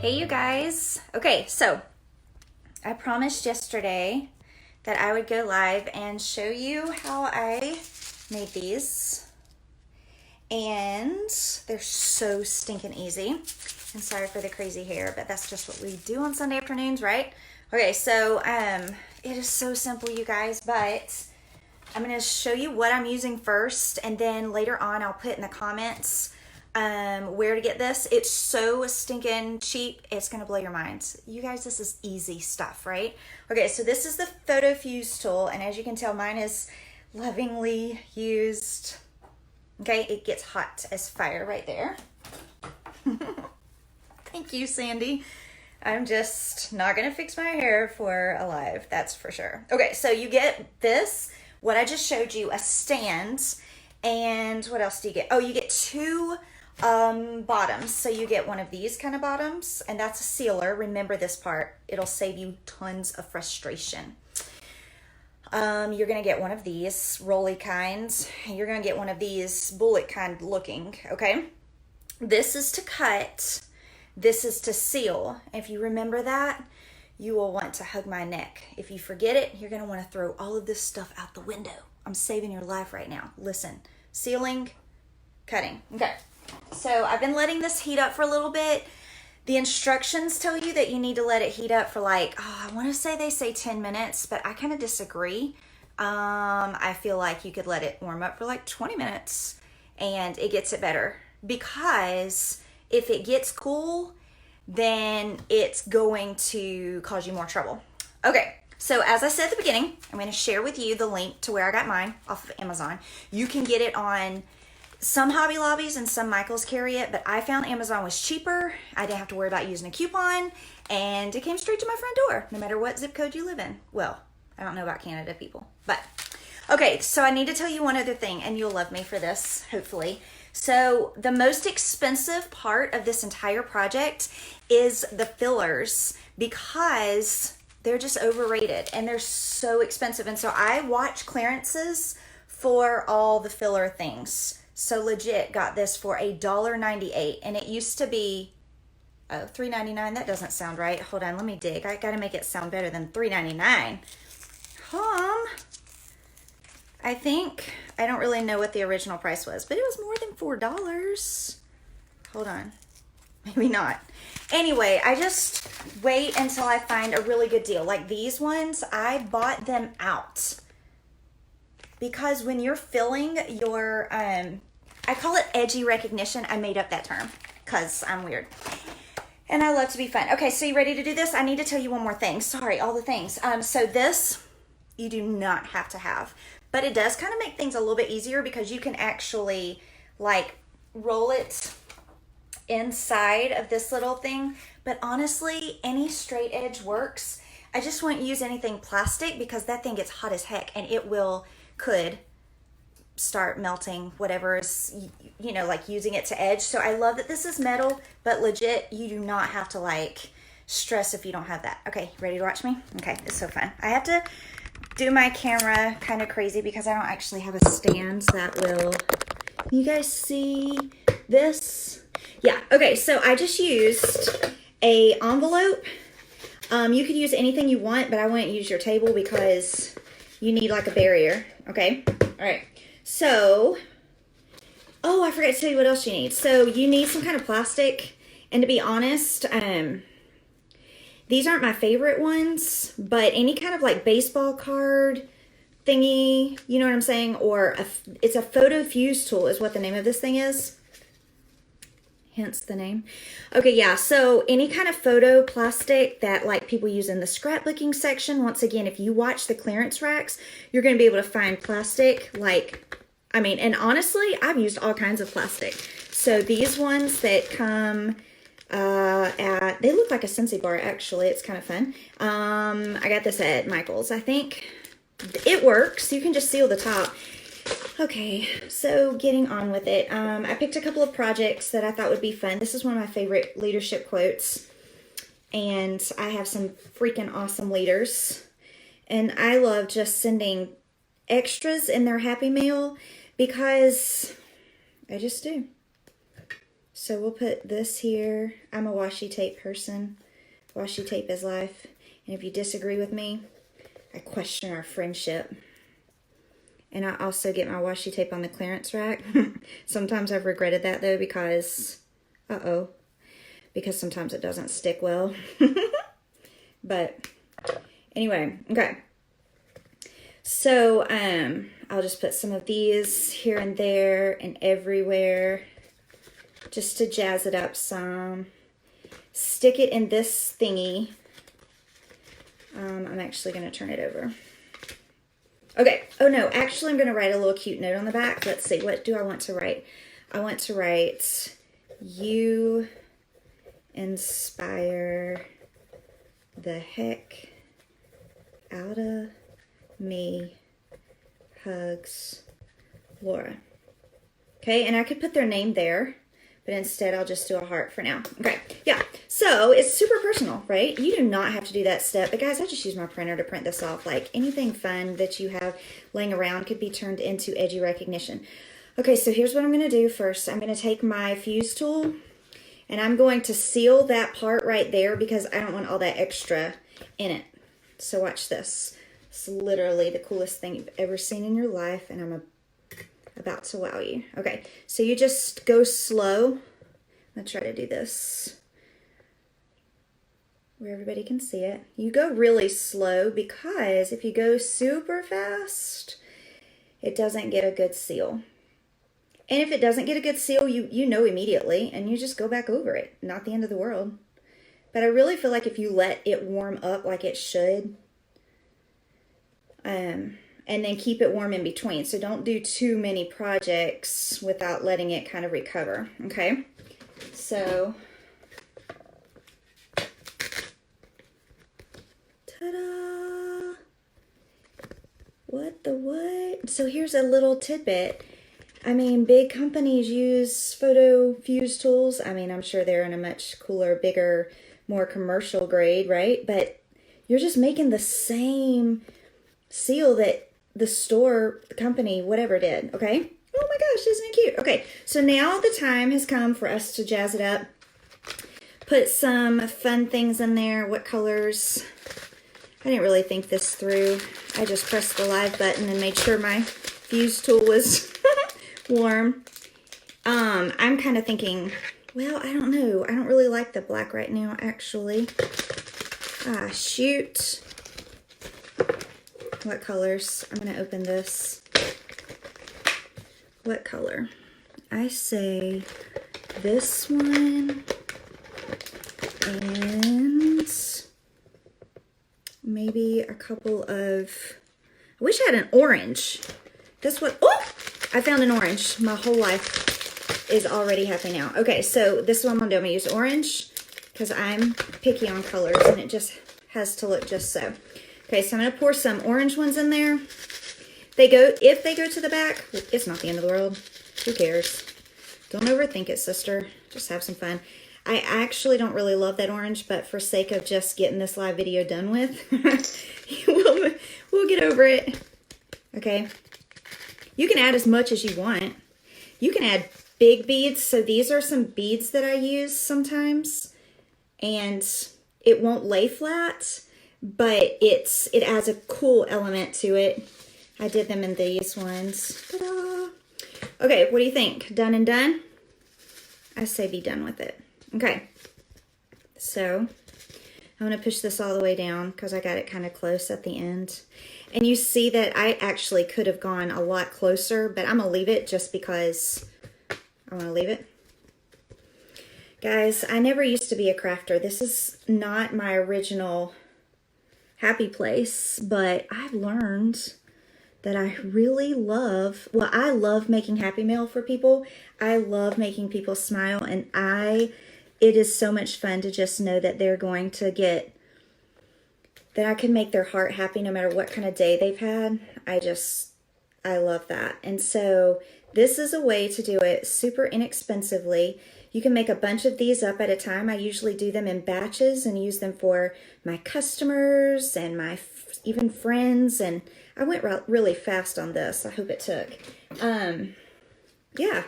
Hey you guys. Okay, so I promised yesterday that I would go live and show you how I made these. And they're so stinking easy. And sorry for the crazy hair, but that's just what we do on Sunday afternoons, right? Okay, so it is so simple, you guys, but I'm going to show you what I'm using first, and then later on I'll put in the comments where to get this. It's so stinking cheap, it's going to blow your minds. You guys, this is easy stuff, right? Okay, so this is the Photo Fuse tool, and as you can tell, mine is lovingly used. Okay, it gets hot as fire right there. Thank you, Sandy. I'm just not going to fix my hair for a live, that's for sure. Okay, so you get this, what I just showed you, a stand, and what else do you get? Oh, you get two bottoms. So you get one of these kind of bottoms, and that's a sealer. Remember this part. It'll save you tons of frustration. You're going to get one of these rolly kinds, and you're going to get one of these bullet kind looking, okay? This is to cut. This is to seal. If you remember that, you will want to hug my neck. If you forget it, you're going to want to throw all of this stuff out the window. I'm saving your life right now. Listen, sealing, cutting. Okay, so I've been letting this heat up for a little bit. The instructions tell you that you need to let it heat up for like, I want to say they say 10 minutes, but I kind of disagree. I feel like you could let it warm up for like 20 minutes and it gets it better, because if it gets cool, then it's going to cause you more trouble. Okay, so as I said at the beginning, I'm going to share with you the link to where I got mine off of Amazon. You can get it on some Hobby Lobbies and some Michaels carry it, but I found Amazon was cheaper. I didn't have to worry about using a coupon, and it came straight to my front door, no matter what zip code you live in. Well, I don't know about Canada people, but okay, so I need to tell you one other thing, and you'll love me for this, hopefully. So the most expensive part of this entire project is the fillers, because they're just overrated and they're so expensive. And so I watch clearances for all the filler things. So legit got this for $1.98, and it used to be $3.99. That doesn't sound right. Hold on, let me dig. I gotta make it sound better than $3.99. I think, I don't really know what the original price was, but it was more than $4. Hold on, maybe not. Anyway, I just wait until I find a really good deal. Like these ones, I bought them out, because when you're filling your, I call it edgy recognition. I made up that term because I'm weird. And I love to be fun. Okay, so you ready to do this? I need to tell you one more thing. Sorry, all the things. So this, you do not have to have. But it does kind of make things a little bit easier, because you can actually like roll it inside of this little thing. But honestly, any straight edge works. I just won't use anything plastic, because that thing gets hot as heck, and it could start melting whatever is, you know, like using it to edge. So I love that this is metal, but legit, you do not have to like stress if you don't have that. Okay, ready to watch me? Okay, it's so fun. I have to do my camera kind of crazy because I don't actually have a stand that will, you guys see this? Yeah, okay, so I just used a envelope. You could use anything you want, but I wouldn't use your table because you need like a barrier, okay? All right, so, oh, I forgot to tell you what else you need. So you need some kind of plastic, and to be honest, these aren't my favorite ones, but any kind of like baseball card thingy, you know what I'm saying? Or it's a Photo Fuse tool is what the name of this thing is. Hence the name. Okay, yeah, so any kind of photo plastic that like people use in the scrapbooking section. Once again, if you watch the clearance racks, you're going to be able to find plastic like, I mean, and honestly, I've used all kinds of plastic. So these ones that come they look like a Scentsy bar, actually. It's kind of fun. I got this at Michael's, I think. It works. You can just seal the top. Okay, so getting on with it. I picked a couple of projects that I thought would be fun. This is one of my favorite leadership quotes, and I have some freaking awesome leaders, and I love just sending extras in their Happy Mail because I just do. So we'll put this here. I'm a washi tape person. Washi tape is life. And if you disagree with me, I question our friendship. And I also get my washi tape on the clearance rack. Sometimes I've regretted that though because, because sometimes it doesn't stick well. But anyway, okay. So I'll just put some of these here and there and everywhere just to jazz it up some. Stick it in this thingy. I'm actually going to turn it over. Okay. Oh no, actually I'm going to write a little cute note on the back. Let's see, what do I want to write? I want to write, you inspire the heck out of me, hugs, Laura. Okay, and I could put their name there, but instead I'll just do a heart for now. Okay, yeah, so it's super personal, right? You do not have to do that step, but guys, I just use my printer to print this off. Like anything fun that you have laying around could be turned into edgy recognition. Okay, so here's what I'm gonna do first. I'm gonna take my fuse tool and I'm going to seal that part right there because I don't want all that extra in it. So watch this. It's literally the coolest thing you've ever seen in your life, and I'm about to wow you. Okay, so you just go slow. I'm gonna try to do this where everybody can see it. You go really slow because if you go super fast, it doesn't get a good seal. And if it doesn't get a good seal, you know immediately, and you just go back over it. Not the end of the world. But I really feel like if you let it warm up like it should, and then keep it warm in between. So don't do too many projects without letting it kind of recover, okay? So, ta-da! What the what? So here's a little tidbit. I mean, big companies use photo fuse tools. I mean, I'm sure they're in a much cooler, bigger, more commercial grade, right? But you're just making the same seal that the store, the company, whatever did, okay? Oh my gosh, isn't it cute? Okay, so now the time has come for us to jazz it up. Put some fun things in there. What colors? I didn't really think this through. I just pressed the live button and made sure my fuse tool was warm. I'm kind of thinking, well, I don't know. I don't really like the black right now, actually. Ah, shoot. What colors? I'm going to open this. What color? I say this one and maybe a couple of, I wish I had an orange. This one, oh, I found an orange. My whole life is already happy now. Okay, so this is what I'm going to do. I'm going to use orange because I'm picky on colors and it just has to look just so. Okay, so I'm going to pour some orange ones in there. If they go to the back, it's not the end of the world. Who cares? Don't overthink it, sister. Just have some fun. I actually don't really love that orange, but for sake of just getting this live video done with, we'll get over it. Okay. You can add as much as you want. You can add big beads. So these are some beads that I use sometimes. And it won't lay flat, but it adds a cool element to it. I did them in these ones. Ta-da! Okay, what do you think? Done and done? I say be done with it. Okay, so I'm going to push this all the way down because I got it kind of close at the end. And you see that I actually could have gone a lot closer, but I'm going to leave it just because I want to leave it. Guys, I never used to be a crafter. This is not my original happy place, but I've learned that I really love, well, I love making Happy Mail for people. I love making people smile, and it is so much fun to just know that they're going to get, that I can make their heart happy no matter what kind of day they've had. I love that. And so this is a way to do it super inexpensively. You can make a bunch of these up at a time. I usually do them in batches and use them for my customers and my even friends. And I went really fast on this. I hope it took. Yeah.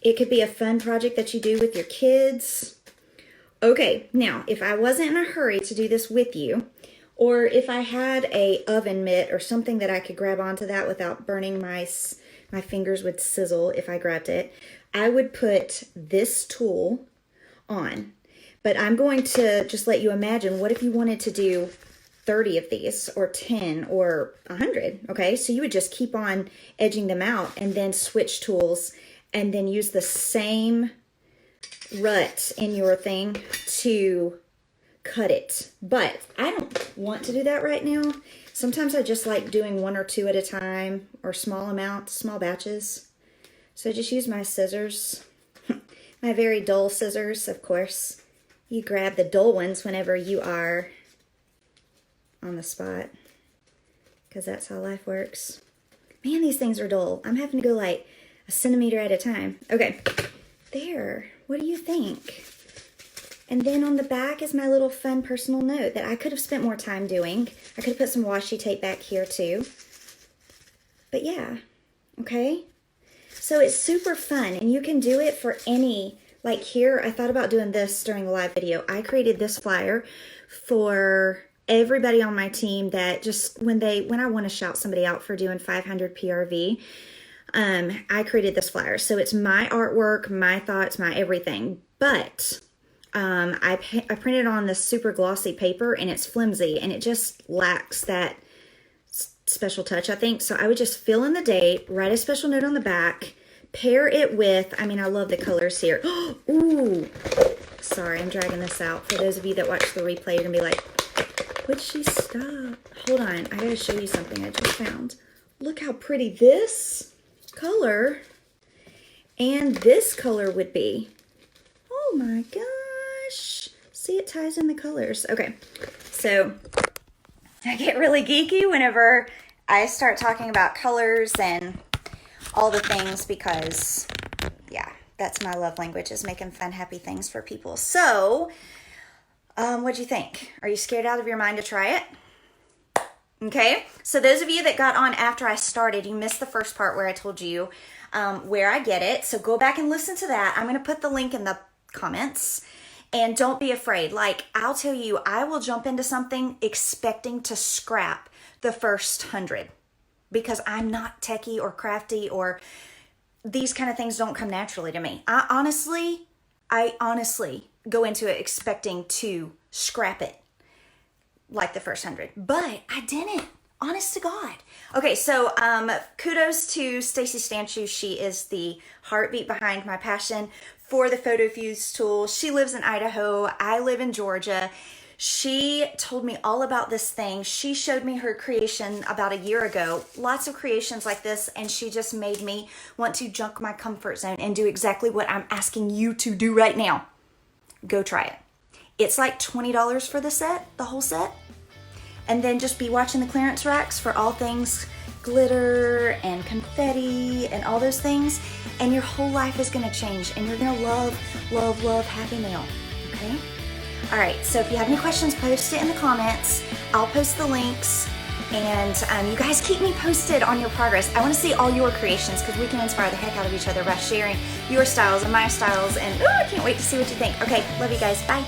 It could be a fun project that you do with your kids. Okay, now, if I wasn't in a hurry to do this with you, or if I had a oven mitt or something that I could grab onto that without burning my fingers would sizzle if I grabbed it, I would put this tool on. But I'm going to just let you imagine, what if you wanted to do 30 of these or 10 or 100, okay? So you would just keep on edging them out and then switch tools and then use the same rut in your thing to cut it. But I don't want to do that right now. Sometimes I just like doing 1 or 2 at a time, or small amounts, small batches. So I just use my scissors, my very dull scissors, of course. You grab the dull ones whenever you are on the spot, because that's how life works. Man, these things are dull. I'm having to go like a centimeter at a time. Okay, there. What do you think? And then on the back is my little fun personal note that I could have spent more time doing. I could have put some washi tape back here too. But yeah, okay? So it's super fun, and you can do it for any, like here, I thought about doing this during the live video. I created this flyer for everybody on my team that just, when I want to shout somebody out for doing 500 PRV, I created this flyer. So it's my artwork, my thoughts, my everything. But I printed on this super glossy paper, and it's flimsy, and it just lacks that special touch, I think. So I would just fill in the date, write a special note on the back, pair it with, I mean, I love the colors here. Ooh, sorry, I'm dragging this out. For those of you that watch the replay, you're gonna be like, would she stop? Hold on, I gotta show you something I just found. Look how pretty this color and this color would be. Oh my gosh. See, it ties in the colors. Okay, so I get really geeky whenever I start talking about colors and all the things, because yeah, that's my love language, is making fun, happy things for people. So what'd you think? Are you scared out of your mind to try it? Okay, so those of you that got on after I started, you missed the first part where I told you where I get it. So go back and listen to that. I'm going to put the link in the comments. And don't be afraid. Like, I'll tell you, I will jump into something expecting to scrap the first 100, because I'm not techie or crafty, or these kind of things don't come naturally to me. I honestly go into it expecting to scrap it like the first 100, but I didn't. Honest to God. Okay, so kudos to Stacy Stanchu. She is the heartbeat behind my passion for the Photo Fuse tool. She lives in Idaho. I live in Georgia. She told me all about this thing. She showed me her creation about a year ago. Lots of creations like this, and she just made me want to junk my comfort zone and do exactly what I'm asking you to do right now. Go try it. It's like $20 for the set, the whole set. And then just be watching the clearance racks for all things glitter and confetti and all those things. And your whole life is gonna change, and you're gonna love, love, love Happy Mail, okay? All right, so if you have any questions, post it in the comments. I'll post the links, and you guys keep me posted on your progress. I wanna see all your creations, because we can inspire the heck out of each other by sharing your styles and my styles, and I can't wait to see what you think. Okay, love you guys, bye.